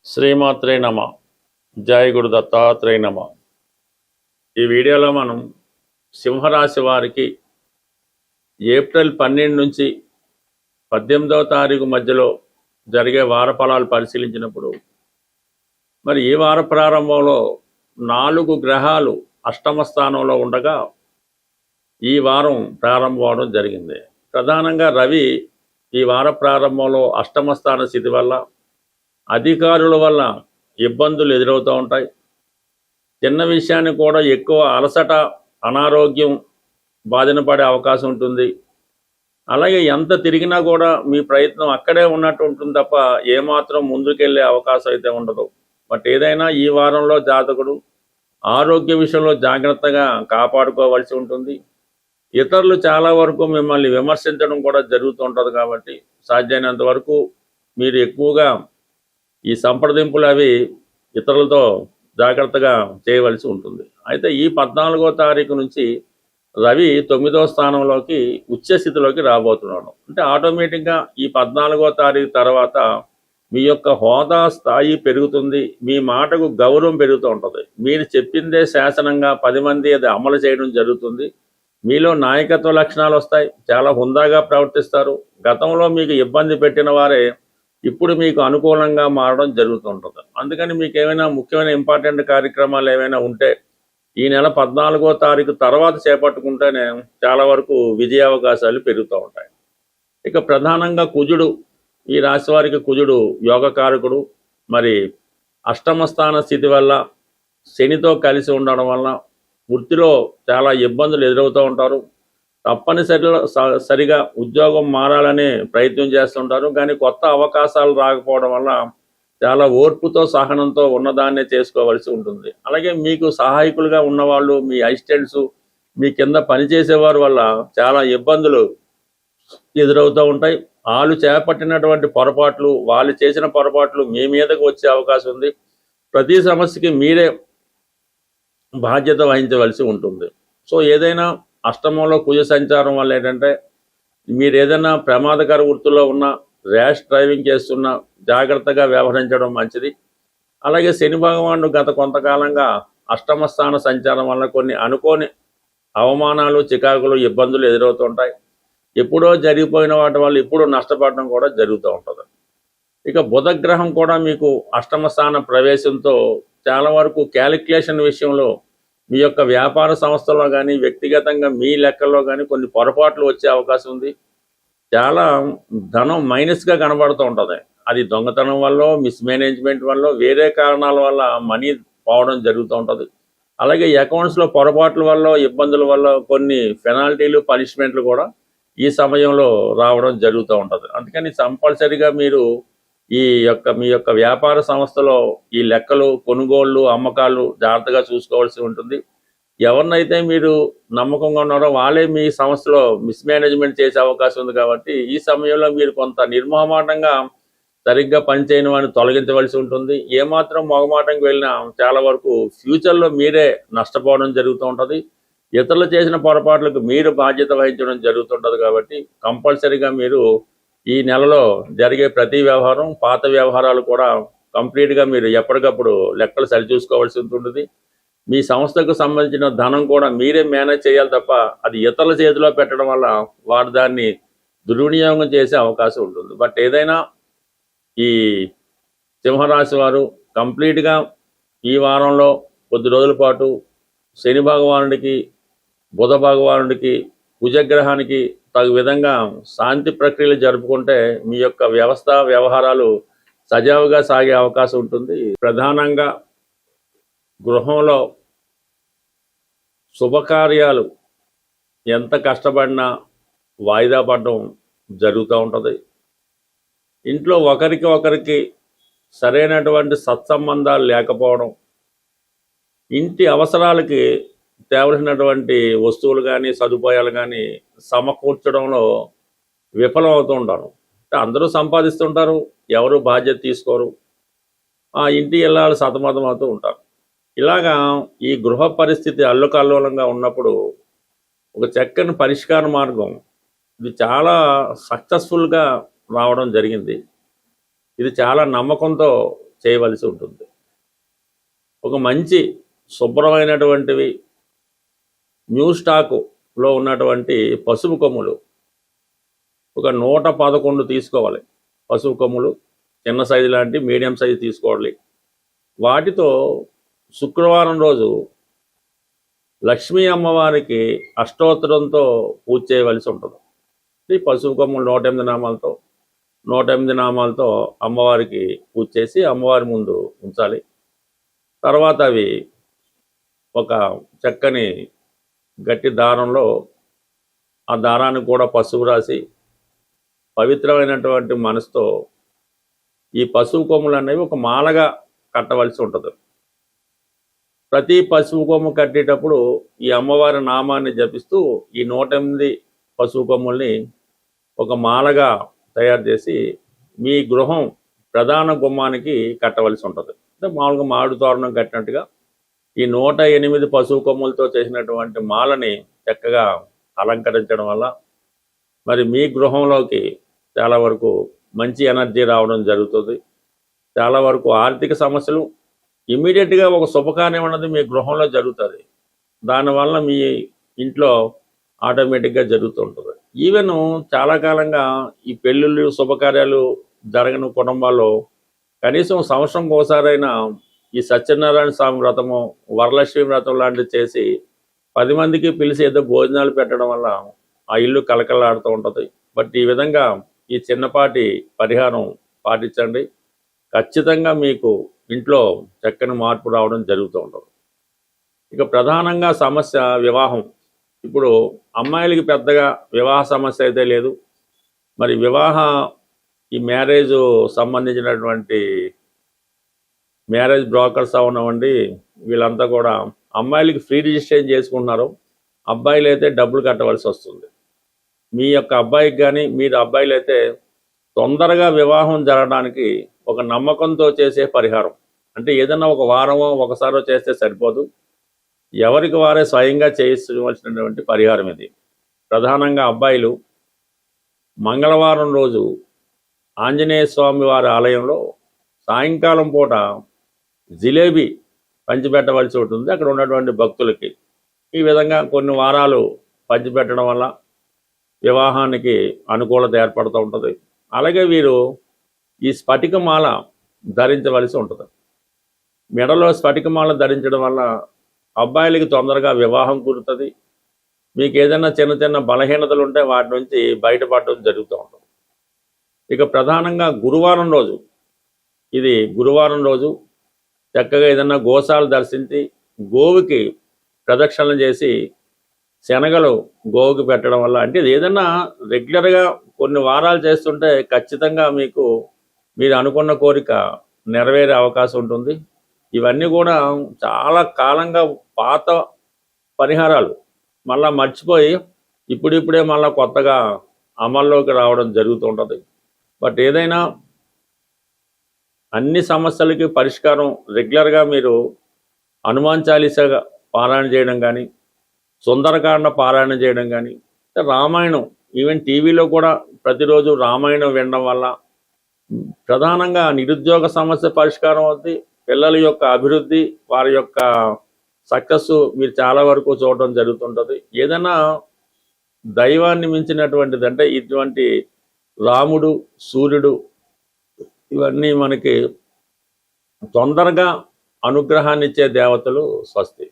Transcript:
శ్రీమాత్రే నమ. జయ గురు దత్తాత్రేయ నమ. ఈ వీడియోలో మనం సింహరాశి వారికి ఏప్రిల్ 12 నుంచి 18వ తారీఖు మధ్యలో జరిగే వార ఫలాలు పరిశీలించినప్పుడు మరి ఈ వార ప్రారంభంలో 4 గ్రహాలు అష్టమ స్థానంలో ఉండగా ఈ వారం ప్రారంభం అవడం జరిగింది. ప్రధానంగా రవి ఈ వార ప్రారంభంలో అష్టమ స్థాన స్థితి వల్ల అధికారుల వల్ల ఇబ్బందులు ఎదురవుతూ ఉంటాయి. చిన్న విషయాన్ని కూడా ఎక్కువ అలసట, అనారోగ్యం బాధిన పడే అవకాశం ఉంటుంది. అలాగే ఎంత తిరిగినా కూడా మీ ప్రయత్నం అక్కడే ఉన్నట్టు ఉంటుంది తప్ప ఏమాత్రం ముందుకెళ్ళే అవకాశం అయితే ఉండదు. బట్ ఏదైనా ఈ వారంలో జాతకుడు ఆరోగ్య విషయంలో జాగ్రత్తగా కాపాడుకోవాల్సి ఉంటుంది. ఇతరులు చాలా వరకు మిమ్మల్ని విమర్శించడం కూడా జరుగుతుంటుంది కాబట్టి సాధ్యమైనంత వరకు మీరు ఎక్కువగా ఈ సంప్రదింపులు అవి ఇతరులతో జాగ్రత్తగా చేయవలసి ఉంటుంది. అయితే ఈ 14వ తారీఖు నుంచి రవి 9వ స్థానంలోకి ఉచ్చస్థితిలోకి రాబోతున్నాడు. అంటే ఆటోమేటిక్గా ఈ 14వ తారీఖు తర్వాత మీ యొక్క హోదా స్థాయి పెరుగుతుంది. మీ మాటకు గౌరవం పెరుగుతూ ఉంటుంది. మీరు చెప్పిందే శాసనంగా 10 మంది అది అమలు చేయడం జరుగుతుంది. మీలో నాయకత్వ లక్షణాలు వస్తాయి. చాలా హుందాగా ప్రవర్తిస్తారు. గతంలో మీకు ఇబ్బంది పెట్టిన వారే ఇప్పుడు మీకు అనుకూలంగా మారడం జరుగుతుంటుంది. అందుకని మీకు ఏమైనా ముఖ్యమైన ఇంపార్టెంట్ కార్యక్రమాలు ఏమైనా ఉంటే ఈ నెల 14వ తారీఖు తర్వాత చేపట్టుకుంటేనే చాలా వరకు విజయ అవకాశాలు పెరుగుతూ ఉంటాయి. ఇక ప్రధానంగా కుజుడు, ఈ రాశి వారికి కుజుడు యోగకారకుడు. మరి అష్టమ స్థాన స్థితి వల్ల శనితో కలిసి ఉండడం వల్ల వృత్తిలో చాలా ఇబ్బందులు ఎదురవుతూ ఉంటారు. సరిగా ఉద్యోగం మారాలనే ప్రయత్నం చేస్తుంటారు. కానీ కొత్త అవకాశాలు రాకపోవడం వల్ల చాలా ఓర్పుతో సహనంతో ఉన్నదాన్నే చేసుకోవాల్సి ఉంటుంది. అలాగే మీకు సహాయకులుగా ఉన్నవాళ్ళు, మీ అసిస్టెంట్స్, మీ కింద పనిచేసేవారి వల్ల చాలా ఇబ్బందులు ఎదురవుతూ ఉంటాయి. వాళ్ళు చేపట్టినటువంటి పొరపాట్లు, వాళ్ళు చేసిన పొరపాట్లు మీ మీదకు వచ్చే అవకాశం ఉంది. ప్రతి సమస్యకి మీరే బాధ్యత వహించవలసి ఉంటుంది. సో ఏదైనా అష్టమంలో కుజ సంచారం వల్ల ఏంటంటే మీరు ఏదైనా ప్రమాదకర వృత్తిలో ఉన్న, ర్యాష్ డ్రైవింగ్ చేస్తున్నా జాగ్రత్తగా వ్యవహరించడం మంచిది. అలాగే శని భగవానుడు గత కొంతకాలంగా అష్టమ స్థాన సంచారం వల్ల కొన్ని అనుకోని అవమానాలు, చికాకులు, ఇబ్బందులు ఎదురవుతుంటాయి. ఎప్పుడో జరిగిపోయిన వాటి వల్ల ఇప్పుడు నష్టపడడం కూడా జరుగుతూ ఉంటుంది. ఇక బుధగ్రహం కూడా మీకు అష్టమ స్థాన ప్రవేశంతో చాలా వరకు క్యాలిక్యులేషన్ విషయంలో మీ యొక్క వ్యాపార సంస్థలో కానీ వ్యక్తిగతంగా మీ లెక్కల్లో కానీ కొన్ని పొరపాట్లు వచ్చే అవకాశం ఉంది. చాలా ధనం మైనస్గా కనబడుతూ ఉంటుంది. అది దొంగతనం వల్ల, మిస్మేనేజ్మెంట్ వల్ల, వేరే కారణాల వల్ల మనీ పోవడం జరుగుతూ ఉంటుంది. అలాగే అకౌంట్స్లో పొరపాట్ల వల్ల, ఇబ్బందుల వల్ల కొన్ని పెనాల్టీలు, పనిష్మెంట్లు కూడా ఈ సమయంలో రావడం జరుగుతూ ఉంటుంది. అందుకని కంపల్సరీగా మీరు మీ యొక్క వ్యాపార సంస్థలో ఈ లెక్కలు, కొనుగోళ్లు, అమ్మకాలు జాగ్రత్తగా చూసుకోవాల్సి ఉంటుంది. ఎవరినైతే మీరు నమ్మకంగా ఉన్నారో వాళ్ళే మీ సంస్థలో మిస్మేనేజ్మెంట్ చేసే అవకాశం ఉంది. కాబట్టి ఈ సమయంలో మీరు కొంత నిర్మోహమాటంగా సరిగ్గా పనిచేయని వాడిని తొలగించవలసి ఉంటుంది. ఏమాత్రం మొగమాటంకి వెళ్ళినా చాలా వరకు ఫ్యూచర్లో మీరే నష్టపోవడం జరుగుతూ ఉంటుంది. ఇతరులు చేసిన పొరపాట్లకు మీరు బాధ్యత వహించడం జరుగుతుంటుంది. కాబట్టి కంపల్సరీగా మీరు ఈ నెలలో జరిగే ప్రతి వ్యవహారం, పాత వ్యవహారాలు కూడా కంప్లీట్గా మీరు ఎప్పటికప్పుడు లెక్కలు సరిచూసుకోవాల్సి ఉంటుంది. మీ సంస్థకు సంబంధించిన ధనం కూడా మీరే మేనేజ్ చేయాలి తప్ప అది ఇతరుల చేతిలో పెట్టడం వల్ల వారు దాన్ని దుర్వినియోగం చేసే అవకాశం ఉంటుంది. బట్ ఏదైనా ఈ సింహరాశి వారు కంప్లీట్గా ఈ వారంలో కొద్ది రోజుల పాటు శని భగవానుడికి, బుధ భగవానుడికి, కుజగ్రహానికి తగు విధంగా శాంతి ప్రక్రియలు జరుపుకుంటే మీ యొక్క వ్యవస్థ, వ్యవహారాలు సజావుగా సాగే అవకాశం ఉంటుంది. ప్రధానంగా గృహంలో శుభకార్యాలు ఎంత కష్టపడినా వాయిదా పడడం జరుగుతూ ఉంటుంది. ఇంట్లో ఒకరికి ఒకరికి సరైనటువంటి సత్సంబంధాలు లేకపోవడం, ఇంటి అవసరాలకి తేవలసినటువంటి వస్తువులు కానీ, సదుపాయాలు కానీ సమకూర్చడంలో విఫలం అవుతూ ఉంటారు. అంటే అందరూ సంపాదిస్తుంటారు, ఎవరు బాధ్యత తీసుకోరు. ఆ ఇంటి ఇళ్ళాలు సతమతం అవుతూ ఉంటారు. ఇలాగా ఈ గృహ పరిస్థితి అల్లుకల్లోలంగా ఉన్నప్పుడు ఒక చక్కని పరిష్కార మార్గం ఇది చాలా సక్సెస్ఫుల్గా రావడం జరిగింది. ఇది చాలా నమ్మకంతో చేయవలసి ఉంటుంది. ఒక మంచి శుభ్రమైనటువంటివి న్యూ స్టాకులో ఉన్నటువంటి పసుపు కొమ్ములు ఒక 111 తీసుకోవాలి. పసుపు కొమ్ములు చిన్న సైజు లాంటి మీడియం సైజు తీసుకోవాలి. వాటితో శుక్రవారం రోజు లక్ష్మీ అమ్మవారికి అష్టోత్తరంతో పూజ చేయవలసి ఉంటుంది. ఈ పసుపు కొమ్ములు 108 నామాలతో అమ్మవారికి పూజ చేసి అమ్మవారి ముందు ఉంచాలి. తర్వాత అవి ఒక చక్కని గట్టి దారంలో ఆ దారాన్ని కూడా పసుపు రాసి పవిత్రమైనటువంటి మనసుతో ఈ పసుపు కొమ్ములు అనేవి ఒక మాలగా కట్టవలసి ఉంటుంది. ప్రతి పసుపు కొమ్ము కట్టేటప్పుడు ఈ అమ్మవారి నామాన్ని జపిస్తూ ఈ 108 పసుపు కొమ్ముల్ని ఒక మాలగా తయారు చేసి మీ గృహం ప్రధాన గుమ్మానికి కట్టవలసి ఉంటుంది. అంటే మామూలుగా మామిడి తోరణం కట్టినట్టుగా ఈ 108 పసుపు కొమ్ములతో చేసినటువంటి మాలని చక్కగా అలంకరించడం వల్ల మరి మీ గృహంలోకి చాలా వరకు మంచి ఎనర్జీ రావడం జరుగుతుంది. చాలా వరకు ఆర్థిక సమస్యలు ఇమ్మీడియట్గా ఒక శుభకార్యం అన్నది మీ గృహంలో జరుగుతుంది. దానివల్ల మీ ఇంట్లో ఆటోమేటిక్గా జరుగుతూ ఉంటుంది. ఈవెన్ చాలా కాలంగా ఈ పెళ్ళిళ్ళు శుభకార్యాలు జరగని కుటుంబాల్లో కనీసం సంవత్సరంకి ఒకసారైనా ఈ సత్యనారాయణ స్వామి వ్రతము, వరలక్ష్మి వ్రతం లాంటివి చేసి 10 మందికి పిలిచి ఏదో భోజనాలు పెట్టడం వల్ల ఆ ఇల్లు కలకలాడుతూ ఉంటుంది. బట్ ఈ విధంగా ఈ చిన్నపాటి పరిహారం పాటించండి. ఖచ్చితంగా మీకు ఇంట్లో చక్కని మార్పు రావడం జరుగుతూ ఉంటుంది. ఇక ప్రధానంగా సమస్య వివాహం. ఇప్పుడు అమ్మాయిలకి పెద్దగా వివాహ సమస్య అయితే లేదు. మరి ఈ మ్యారేజ్ సంబంధించినటువంటి మ్యారేజ్ బ్రోకర్స్ అవనివ్వండి, వీళ్ళంతా కూడా అమ్మాయిలకి ఫ్రీ రిజిస్ట్రేషన్ చేసుకుంటున్నారు. అబ్బాయిలు అయితే డబ్బులు కట్టవలసి వస్తుంది. మీ యొక్క అబ్బాయికి కానీ మీరు అబ్బాయిలు అయితే తొందరగా వివాహం జరగడానికి ఒక నమ్మకంతో చేసే పరిహారం. అంటే ఏదన్నా ఒక వారమో ఒకసారో చేస్తే సరిపోదు. ఎవరికి వారే స్వయంగా చేయవలసినటువంటి పరిహారం ఇది. ప్రధానంగా అబ్బాయిలు మంగళవారం రోజు ఆంజనేయ స్వామి వారి ఆలయంలో సాయంకాలం పూట జిలేబీ పంచిపెట్టవలసి ఉంటుంది అక్కడ ఉన్నటువంటి భక్తులకి. ఈ విధంగా కొన్ని వారాలు పంచిపెట్టడం వల్ల వివాహానికి అనుకూలత ఏర్పడుతూ ఉంటుంది. అలాగే వీరు ఈ స్ఫటికమాల ధరించవలసి ఉంటుంది. మెడలో స్ఫటికమాల ధరించడం వల్ల అబ్బాయిలకి తొందరగా వివాహం కుదురుతుంది. మీకు ఏదైనా చిన్న చిన్న బలహీనతలు ఉంటే వాటి నుంచి బయటపడడం జరుగుతూ ఉంటుంది. ఇక ప్రధానంగా గురువారం రోజు చక్కగా ఏదైనా గోశాలు దర్శించి గోవుకి ప్రదక్షిణలు చేసి శనగలు గోవుకి పెట్టడం వల్ల, అంటే ఏదైనా రెగ్యులర్గా కొన్ని వారాలు చేస్తుంటే ఖచ్చితంగా మీరు అనుకున్న కోరిక నెరవేరే అవకాశం ఉంటుంది. ఇవన్నీ కూడా చాలా కాలంగా పాత పరిహారాలు మళ్ళీ మర్చిపోయి ఇప్పుడిప్పుడే మళ్ళీ కొత్తగా అమల్లోకి రావడం జరుగుతూ ఉంటుంది. బట్ ఏదైనా అన్ని సమస్యలకి పరిష్కారం రెగ్యులర్గా మీరు హనుమాన్ చాలీసా పారాయణ చేయడం కానీ, సుందరకాండ పారాయణ చేయడం కానీ, రామాయణం ఈవెన్ టీవీలో కూడా ప్రతిరోజు రామాయణం వినడం వల్ల ప్రధానంగా నిరుద్యోగ సమస్య పరిష్కారం అవుతుంది. పిల్లల యొక్క అభివృద్ధి, వారి యొక్క సక్సెస్ మీరు చాలా వరకు చూడడం జరుగుతుంటుంది. ఏదైనా దైవాన్ని మించినటువంటిది అంటే ఇటువంటి రాముడు, సూర్యుడు ఇవన్నీ మనకి తొందరగా అనుగ్రహాన్ని ఇచ్చే దేవతలు. స్వస్తి.